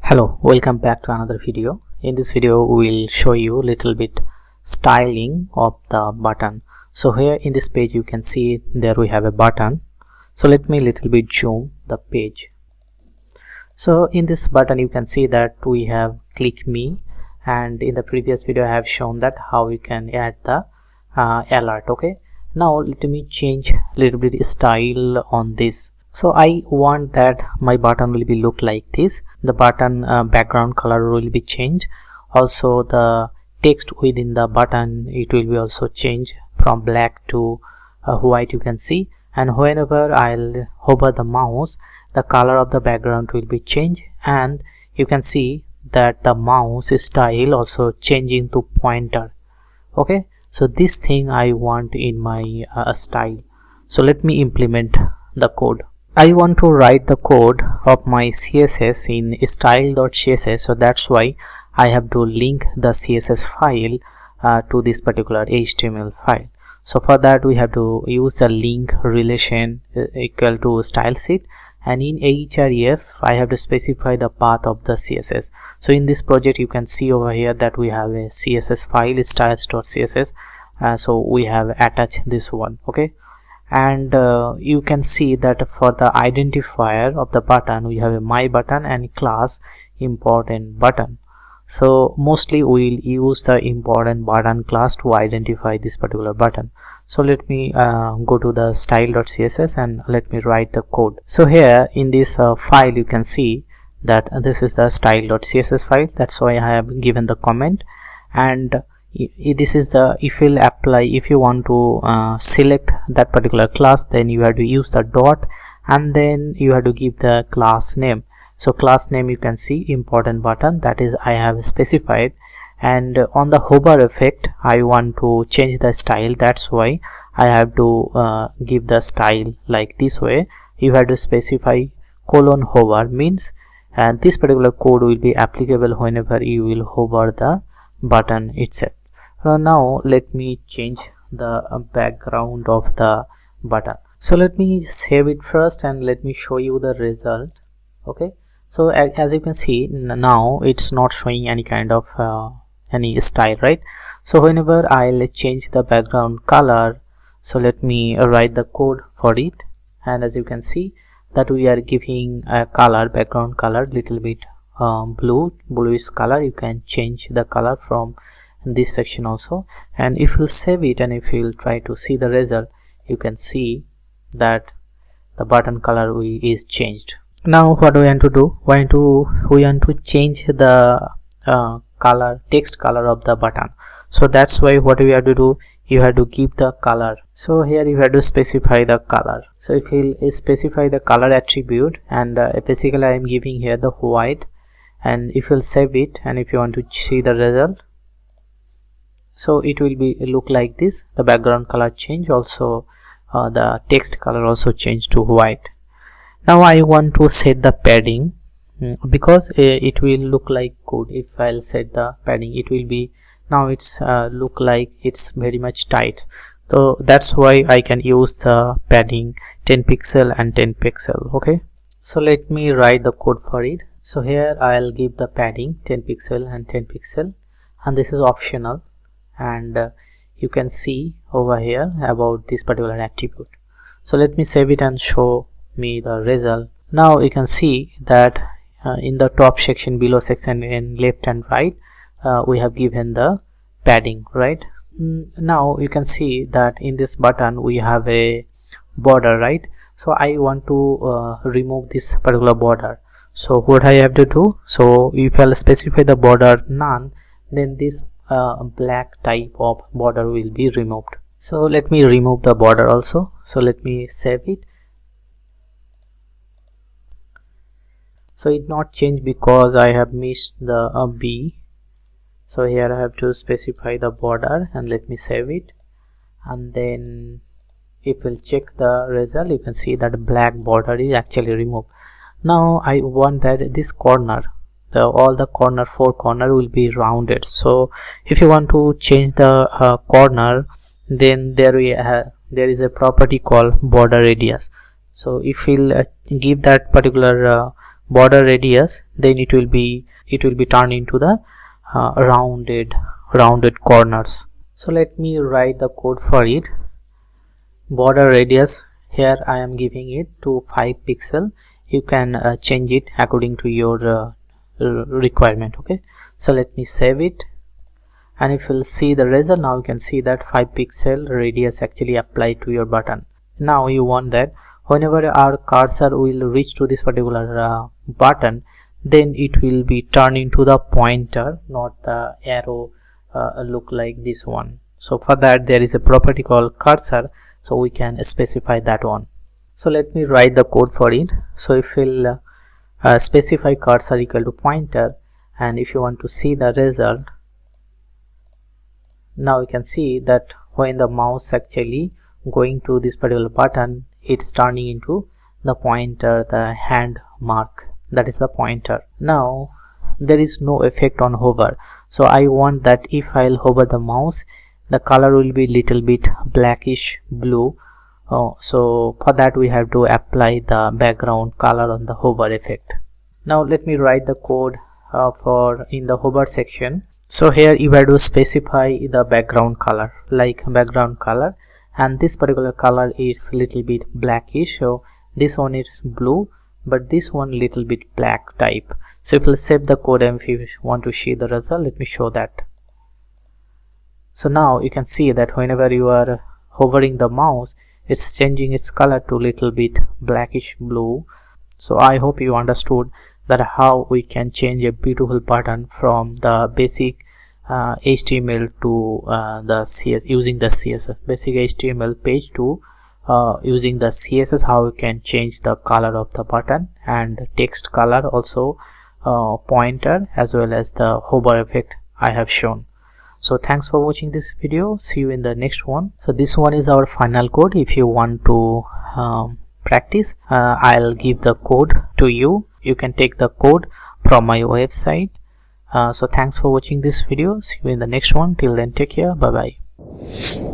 Hello, welcome back to another video. In this video we will show you a little bit styling of the button. So here in this page you can see there we have a button. So let me little bit zoom the page. So in this button you can see that we have click me, and in the previous video I have shown that how you can add the alert. Okay, now let me change a little bit style on this. So I want that my button will be look like this. The button background color will be changed. Also the text within the button, it will be also changed from black to white, you can see. And whenever I'll hover the mouse, the color of the background will be changed, and you can see that the mouse style also changing to pointer. Okay, so this thing I want in my style. So let me implement the code. I want to write the code of my CSS in style.css, so that's why I have to link the CSS file to this particular HTML file. So for that we have to use the link relation equal to style sheet, and in href I have to specify the path of the CSS. So in this project you can see over here that we have a CSS file styles.css, so we have attached this one. Okay, and you can see that for the identifier of the button we have a my button and class important button. So mostly we will use the important button class to identify this particular button. So let me go to the style.css and let me write the code. So here in this file you can see that this is the style.css file. That's why I have given the comment, and this is the if you'll apply, if you want to select that particular class, then you have to use the dot and then you have to give the class name. So class name you can see important button, that is I have specified. And on the hover effect I want to change the style, that's why I have to give the style like this way. You have to specify :hover, means and this particular code will be applicable whenever you will hover the button itself. Now let me change the background of the button. So let me save it first and let me show you the result. Okay, so as you can see now it's not showing any kind of any style, right? So whenever I'll change the background color, so let me write the code for it, and as you can see that we are giving a color, background color little bit bluish color. You can change the color from this section also, and if you save it and if you try to see the result, you can see that the button color is changed. Now what we want to do, we want to change the color, text color of the button. So that's why what we have to do, you have to give the color. So here you have to specify the color. So if you specify the color attribute, and basically I am giving here the white, and if you'll save it and if you want to see the result, so it will be look like this. The background color change, also the text color also change to white. Now I want to set the padding because it will look like good. If I'll set the padding, it will be, now it's look like it's very much tight. So that's why I can use the padding 10 pixel and 10 pixel. Okay, so let me write the code for it. So here I'll give the padding 10 pixel and 10 pixel, and this is optional. And you can see over here about this particular attribute. So let me save it and show me the result. Now you can see that in the top section, below section, in left and right, we have given the padding, right? Now you can see that in this button we have a border, right? So I want to remove this particular border. So what I have to do, so if I'll specify the border none, then this black type of border will be removed. So let me remove the border also. So let me save it. So it not change because I have missed the B. So here I have to specify the border and let me save it, and then if we'll check the result, you can see that black border is actually removed. Now I want that this corner, all the corner, four corner will be rounded. So if you want to change the corner, then there is a property called border radius. So if we'll give that particular border radius, then it will be turned into the rounded corners. So let me write the code for it. Border radius, here I am giving it to 5 pixel. You can change it according to your requirement. Okay, so let me save it, and if you'll see the result, now you can see that 5 pixel radius actually applied to your button. Now you want that whenever our cursor will reach to this particular button, then it will be turned into the pointer, not the arrow look like this one. So for that there is a property called cursor, so we can specify that one. So let me write the code for it. So if we'll specify cursor equal to pointer, and if you want to see the result, now you can see that when the mouse actually going to this particular button, it's turning into the pointer, the hand mark, that is the pointer. Now there is no effect on hover, so I want that if I'll hover the mouse, the color will be little bit blackish blue. So for that we have to apply the background color on the hover effect. Now let me write the code for in the hover section. So here you have to specify the background color, like background color, and this particular color is little bit blackish, so this one is blue, but this one little bit black type. So if we'll save the code and if you want to see the result, let me show that. So now you can see that whenever you are hovering the mouse, it's changing its color to little bit blackish blue. So I hope you understood that how we can change a beautiful button from the basic HTML to the CSS using the CSS, basic HTML page to using the CSS, how you can change the color of the button and text color, also pointer, as well as the hover effect I have shown. So thanks for watching this video. See you in the next one. So this one is our final code. If you want to practice, I'll give the code to you. You can take the code from my website. So thanks for watching this video. See you in the next one. Till then, take care. Bye bye.